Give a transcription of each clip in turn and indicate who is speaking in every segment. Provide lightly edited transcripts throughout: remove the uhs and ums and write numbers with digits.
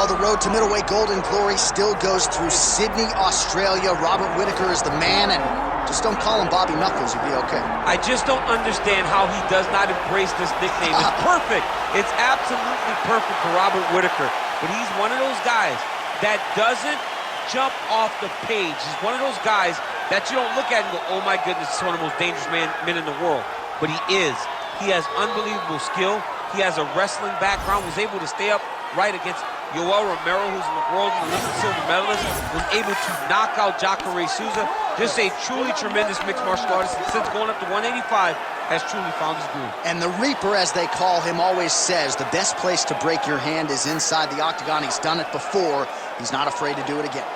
Speaker 1: Well, the road to middleweight golden glory still goes through Sydney, Australia. Robert Whittaker is the man, and just don't call him Bobby Knuckles, you'll be okay.
Speaker 2: I just don't understand how he does not embrace this nickname. It's perfect. It's absolutely perfect for Robert Whittaker. But he's one of those guys that doesn't jump off the page. He's one of those guys that you don't look at and go, oh my goodness, he's one of the most dangerous men in the world. But he is. He has unbelievable skill. He has a wrestling background, was able to stay up right against Yoel Romero, who's in the world Olympic silver medalist, was able to knock out Jacare Souza. Just a truly tremendous mixed martial artist, and since going up to 185, has truly found his groove.
Speaker 1: And the Reaper, as they call him, always says the best place to break your hand is inside the octagon. He's done it before. He's not afraid to do it again.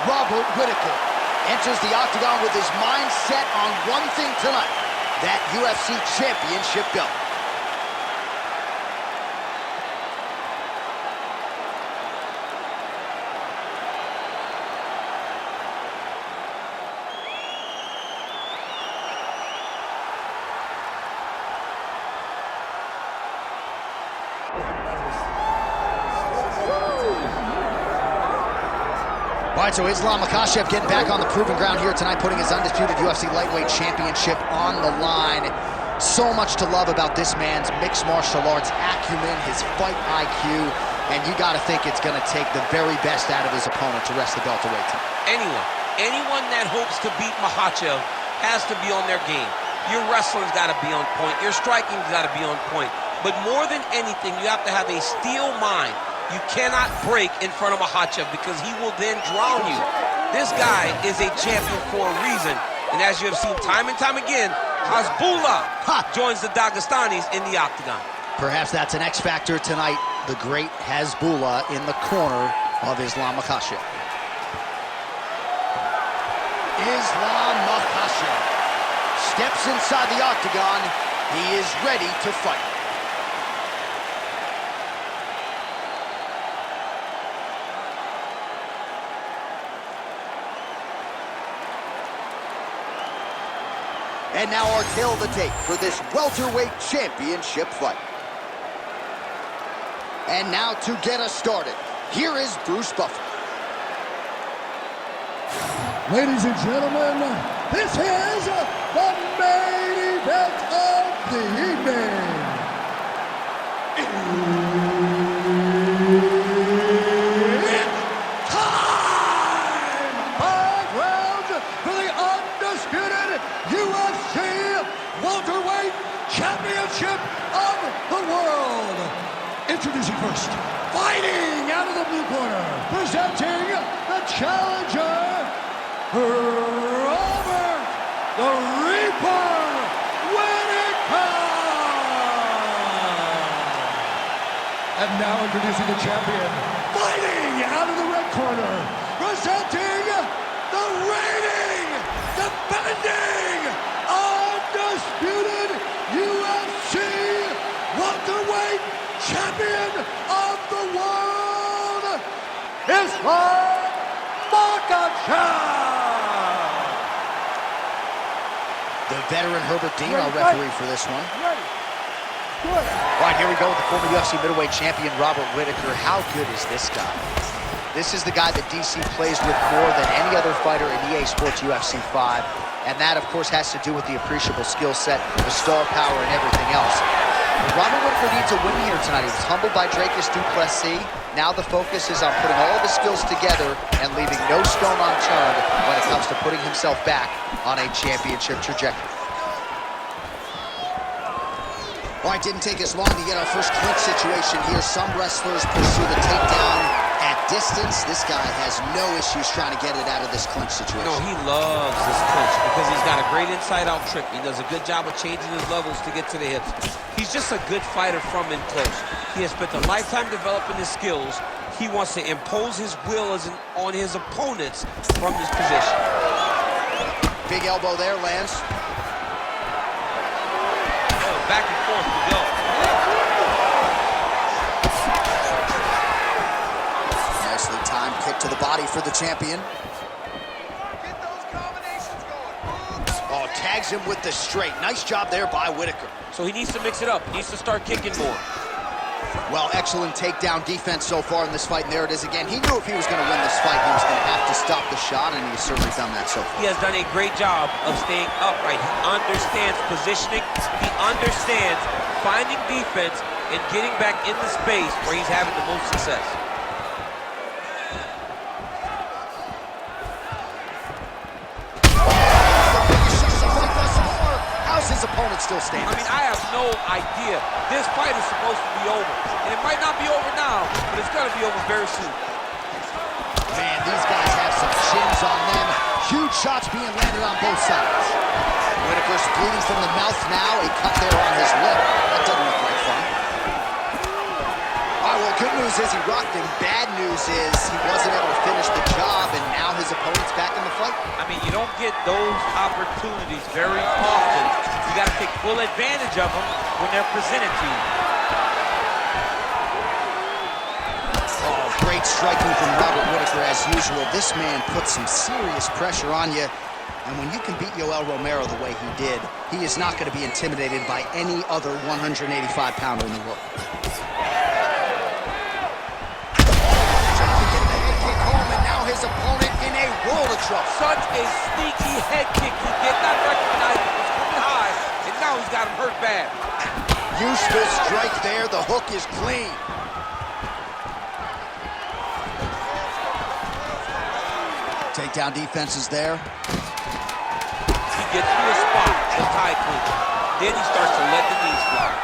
Speaker 1: Robert Whittaker enters the octagon with his mind set on one thing tonight, that UFC championship belt. All right, so Islam Makhachev getting back on the proving ground here tonight, putting his undisputed UFC lightweight championship on the line. So much to love about this man's mixed martial arts acumen, his fight IQ, and you got to think it's going to take the very best out of his opponent to wrest the belt away tonight.
Speaker 2: Anyone that hopes to beat Makhachev has to be on their game. Your wrestling's got to be on point. Your striking's got to be on point. But more than anything, you have to have a steel mind. You cannot break in front of Makhachev because he will then drown you. This guy is a champion for a reason. And as you have seen time and time again, Hasbullah joins the Dagestanis in the octagon.
Speaker 1: Perhaps that's an X factor tonight. The great Hasbullah in the corner of Islam Makhachev. Islam Makhachev steps inside the octagon. He is ready to fight. And now our tale of the tape for this welterweight championship fight. And now to get us started, here is Bruce Buffer.
Speaker 3: Ladies and gentlemen, this is the main event of the evening. It's time! 5 rounds for the undisputed UFC welterweight championship of the world. Introducing first, fighting out of the blue corner, presenting the challenger, Robert the Reaper Whittaker. And now introducing the champion, fighting out of the red corner, presenting the reigning, defending, undisputed UFC welterweight champion of the world, Islam Makhachev.
Speaker 1: The veteran Herbert Dean, our referee for this one. All right, here we go with the former UFC middleweight champion, Robert Whittaker. How good is this guy? This is the guy that DC plays with more than any other fighter in EA Sports UFC 5. And that, of course, has to do with the appreciable skill set, the star power, and everything else. But Robert Whittaker needs a win here tonight. He was humbled by Dracus du Plessis. Now the focus is on putting all of his skills together and leaving no stone unturned when it comes to putting himself back on a championship trajectory. All right, didn't take us long to get our first clinch situation here. Some wrestlers pursue the takedown at distance. This guy has no issues trying to get it out of this clinch situation.
Speaker 2: No, he loves this clinch because he's got a great inside-out trick. He does a good job of changing his levels to get to the hips. He's just a good fighter from in close. He has spent a lifetime developing his skills. He wants to impose his will on his opponents from this position.
Speaker 1: Big elbow there, lands.
Speaker 2: Back and forth we go.
Speaker 1: Nicely timed kick to the body for the champion.
Speaker 4: Get those combinations going.
Speaker 1: Oh, tags him with the straight. Nice job there by Whittaker.
Speaker 2: So he needs to mix it up. He needs to start kicking more.
Speaker 1: Well, excellent takedown defense so far in this fight, and there it is again. He knew if he was going to win this fight, he was going to have to stop the shot, and he's certainly done that so far.
Speaker 2: He has done a great job of staying upright. He understands positioning. He understands finding defense and getting back in the space where he's having the most success.
Speaker 1: His opponent still standing.
Speaker 2: I mean, I have no idea. This fight is supposed to be over. And it might not be over now, but it's going to be over very soon.
Speaker 1: Man, these guys have some chins on them. Huge shots being landed on both sides. Whittaker's bleeding from the mouth now. A cut there on his lip. That doesn't look like fun. All right, well, good news is he rocked him. Bad news is he wasn't able to finish the job, and now his opponent's back in the fight.
Speaker 2: I mean, you don't get those opportunities very often. You got to take full advantage of them when they're presented to you.
Speaker 1: Oh, great striking from Robert Whittaker as usual. This man puts some serious pressure on you. And when you can beat Yoel Romero the way he did, he is not going to be intimidated by any other 185-pounder in the world. His opponent in a world of trouble.
Speaker 2: Such a sneaky head kick. He did not recognize it was coming high, and now he's got him hurt bad.
Speaker 1: Useful strike there. The hook is clean. Takedown defense is there.
Speaker 2: He gets to a spot, the tie clinch. Then he starts to let the knees fly.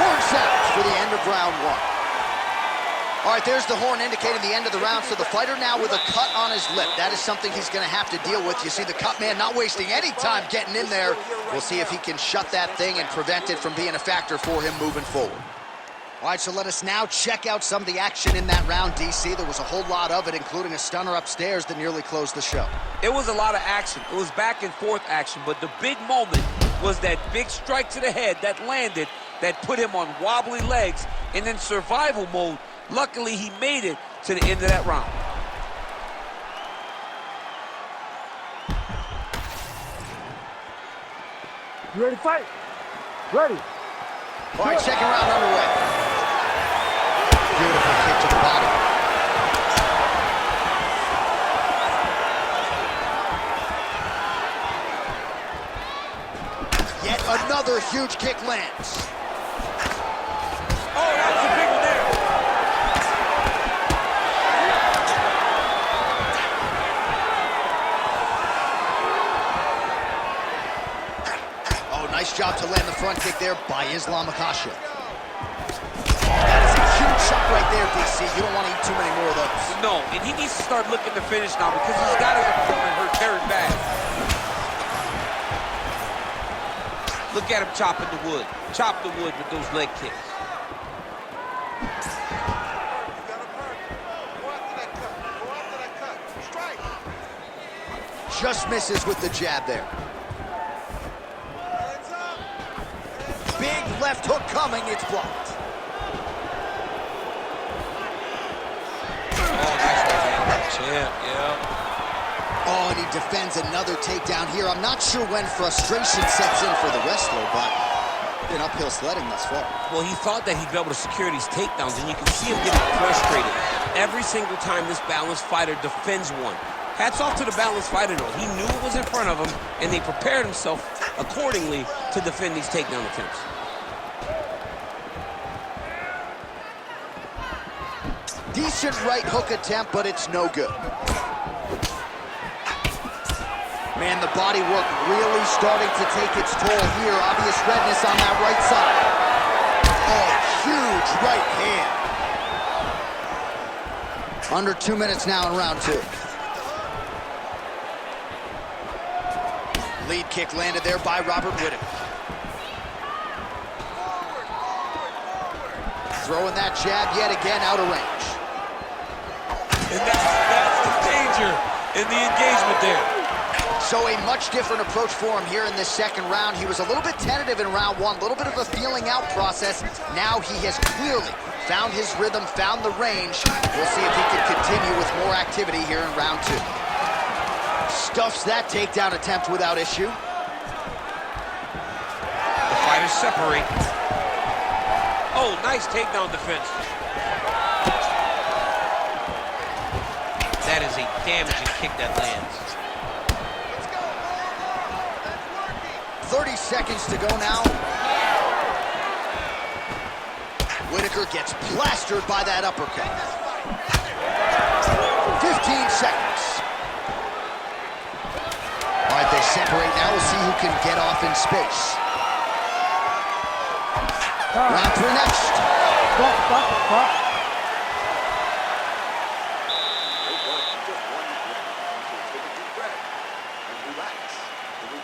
Speaker 1: Horn sounds for the end of round one. All right, there's the horn indicating the end of the round. So the fighter now with a cut on his lip. That is something he's going to have to deal with. You see the cut man not wasting any time getting in there. We'll see if he can shut that thing and prevent it from being a factor for him moving forward. All right, so let us now check out some of the action in that round, DC. There was a whole lot of it, including a stunner upstairs that nearly closed the show.
Speaker 2: It was a lot of action. It was back and forth action, but the big moment was that big strike to the head that landed, that put him on wobbly legs, and in survival mode. Luckily, he made it to the end of that round.
Speaker 5: You ready to fight? Ready.
Speaker 1: All right, second round underway. Beautiful kick to the body. Yet another huge kick lands.
Speaker 2: Oh, that's a big one there.
Speaker 1: Nice job to land the front kick there by Makhachev. That is a huge shot right there, DC. You don't want to eat too many more of those.
Speaker 2: No, and he needs to start looking to finish now because he's got his opponent hurt very bad. Look at him chopping the wood. Chop the wood with those leg kicks.
Speaker 1: Just misses with the jab there. Big left hook coming, it's blocked.
Speaker 2: Oh, nice right hand. Yeah.
Speaker 1: Oh, and he defends another takedown here. I'm not sure when frustration sets in for the wrestler, but been uphill sledding thus far.
Speaker 2: Well, he thought that he'd be able to secure these takedowns, and you can see him getting frustrated every single time this balanced fighter defends one. Hats off to the balanced fighter, though. He knew it was in front of him, and they prepared himself accordingly to defend these takedown attempts.
Speaker 1: Decent right hook attempt, but it's no good. Man, the body work really starting to take its toll here. Obvious redness on that right side. Oh, huge right hand. Under 2 minutes now in round two. Lead kick landed there by Robert Whittaker. Throwing that jab yet again out of range.
Speaker 2: And that's the danger in the engagement there.
Speaker 1: So a much different approach for him here in this second round. He was a little bit tentative in round one, a little bit of a feeling out process. Now he has clearly found his rhythm, found the range. We'll see if he can continue with more activity here in round two. Stuffs that takedown attempt without issue.
Speaker 2: The fighters separate. Oh, Oh, nice takedown defense. That is a damaging kick that lands.
Speaker 4: Let's go. More. That's working.
Speaker 1: 30 seconds to go now. Whittaker gets plastered by that uppercut. 15 seconds. All right, they separate now. We'll see who can get off in space. Round 3 next.
Speaker 5: Stop.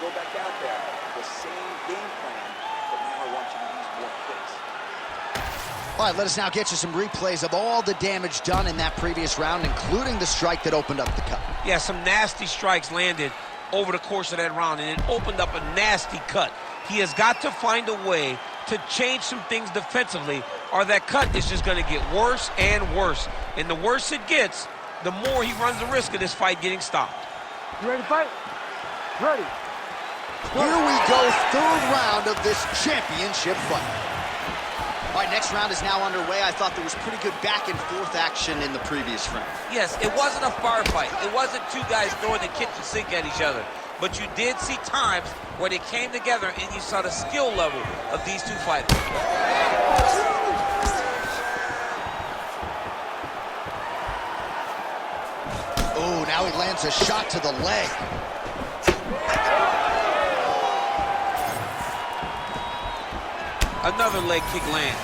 Speaker 6: Go back out there, the same game plan, but now I want you to use more kicks.
Speaker 1: All right, let us now get you some replays of all the damage done in that previous round, including the strike that opened up the cut.
Speaker 2: Yeah, some nasty strikes landed over the course of that round, and it opened up a nasty cut. He has got to find a way to change some things defensively, or that cut is just going to get worse and worse. And the worse it gets, the more he runs the risk of this fight getting stopped.
Speaker 5: You ready to fight? Ready.
Speaker 1: Here we go, 3rd round of this championship fight. All right, next round is now underway. I thought there was pretty good back and forth action in the previous round.
Speaker 2: Yes, it wasn't a firefight. It wasn't two guys throwing the kitchen sink at each other. But you did see times where they came together and you saw the skill level of these two fighters.
Speaker 1: Oh, now he lands a shot to the leg.
Speaker 2: Another leg kick lands.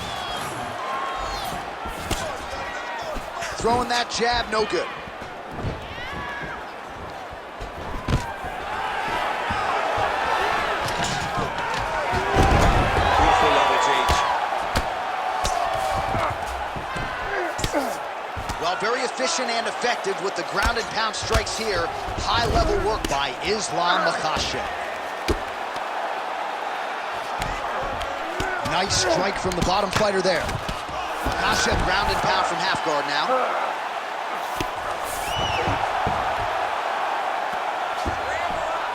Speaker 1: Throwing that jab, no good.
Speaker 2: Beautiful level change.
Speaker 1: Well, very efficient and effective with the ground and pound strikes here. High-level work by Islam Makhachev. Nice strike from the bottom fighter there. Makhachev ground and pound from half guard now.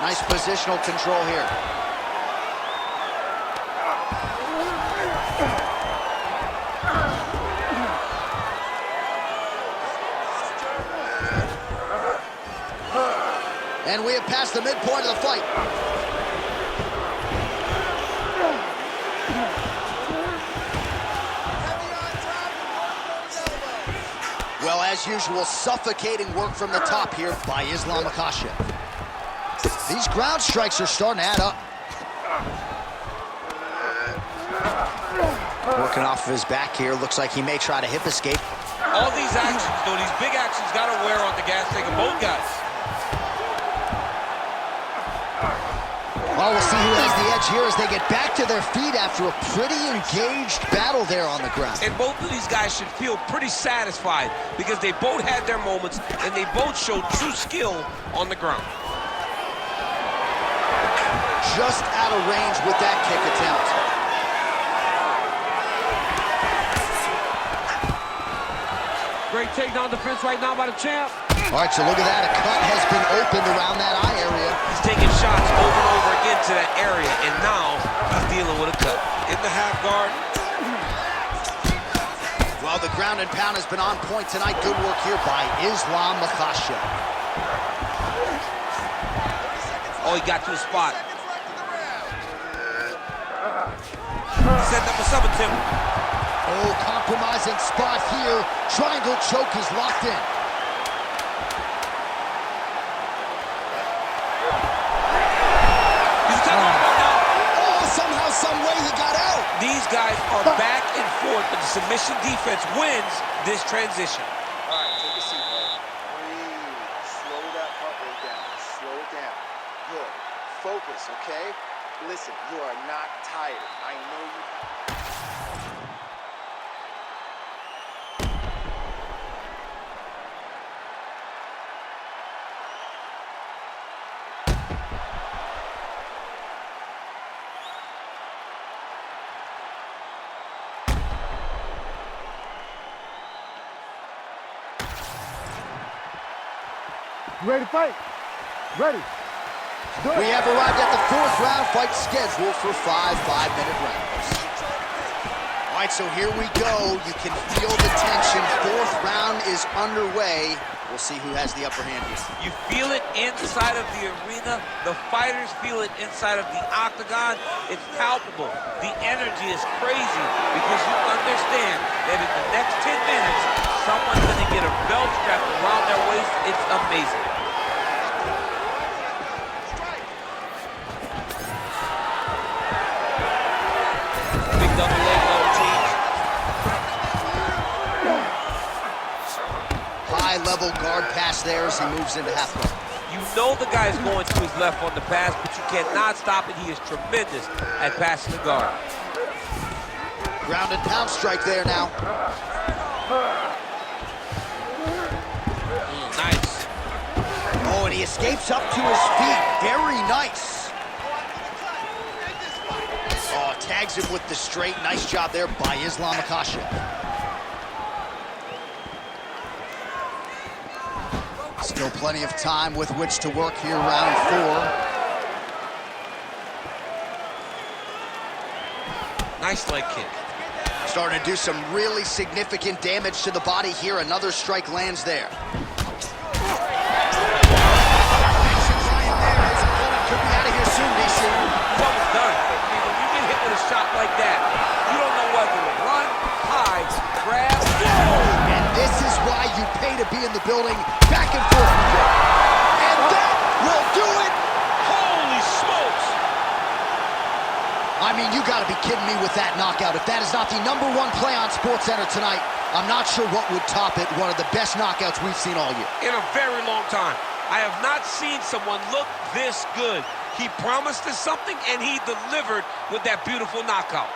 Speaker 1: Nice positional control here. And we have passed the midpoint of the fight. Well, as usual, suffocating work from the top here by Islam Makhachev. These ground strikes are starting to add up. Working off of his back here. Looks like he may try to hip escape.
Speaker 2: All these actions, though, these big actions got to wear on the gas tank of both guys.
Speaker 1: Well, we'll see who has the edge here as they get back to their feet after a pretty engaged battle there on the ground.
Speaker 2: And both of these guys should feel pretty satisfied because they both had their moments and they both showed true skill on the ground.
Speaker 1: Just out of range with that kick attempt.
Speaker 2: Great takedown defense right now by the champ.
Speaker 1: All right, so look at that. A cut has been opened around that eye area.
Speaker 2: He's taking shots over and over again to that area, and now he's dealing with a cut. In the half guard.
Speaker 1: Well, the ground and pound has been on point tonight. Good work here by Islam Makhachev.
Speaker 2: Oh, he got to a spot. Setting up a sub attempt.
Speaker 1: Oh, compromising spot here. Triangle choke is locked in. Somehow, some way he got out.
Speaker 2: These guys are back and forth, but the submission defense wins this transition.
Speaker 4: All right, take a seat, bro. Breathe. Slow that heart rate down. Slow it down. Good. Focus, okay? Listen, you are not tired. I know you.
Speaker 5: You ready to fight? Ready.
Speaker 1: We have arrived at the 4th round, fight scheduled for 5 5-minute rounds. All All right, so here we go. You can feel the tension. Fourth round is underway. We'll see who has the upper hand here.
Speaker 2: You feel it inside of the arena. The fighters feel it inside of the octagon. It's palpable. The energy is crazy because you understand that in the next 10 minutes, someone's going to get a belt strapped around their waist. It's amazing. Big double leg level change.
Speaker 1: High-level guard pass there as he moves into half guard.
Speaker 2: You know the guy's going to his left on the pass, but you cannot stop it. He is tremendous at passing the guard.
Speaker 1: Ground and pound strike there now.
Speaker 2: Nice.
Speaker 1: Oh, and he escapes up to his feet. Very nice. Oh, tags him with the straight. Nice job there by Islam Makhachev. Still plenty of time with which to work here, round 4.
Speaker 2: Nice leg kick.
Speaker 1: Starting to do some really significant damage to the body here. Another strike lands there. His opponent could be out of here soon, DC.
Speaker 2: It's almost done. I mean, when you get hit with a shot like that, you don't know whether to run, hide, grab.
Speaker 1: And this is why you pay to be in the building. Back and forth we go. And that will do it.
Speaker 2: Holy smokes!
Speaker 1: I mean, you gotta be kidding me with that knockout. If that is not the #1 play on SportsCenter tonight, I'm not sure what would top it. One of the best knockouts we've seen all year.
Speaker 2: In a very long time. I have not seen someone look this good. He promised us something, and he delivered with that beautiful knockout.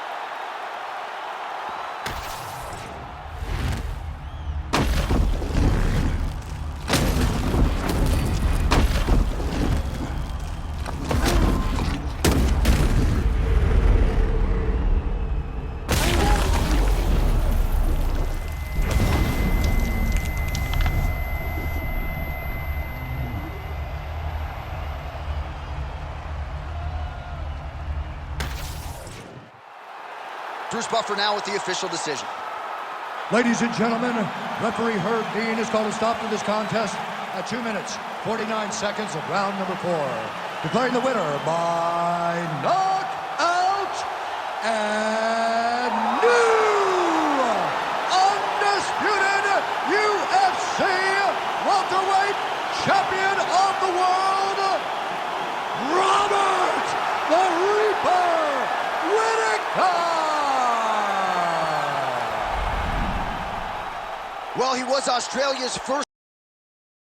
Speaker 1: Bruce Buffer now with the official decision.
Speaker 3: Ladies and gentlemen, referee Herb Dean has called a stop to this contest at 2 minutes, 49 seconds of round number 4. Declaring the winner by knockout and new undisputed UFC welterweight champion of the world, Robert the Reaper Whittaker!
Speaker 1: Well, he was Australia's first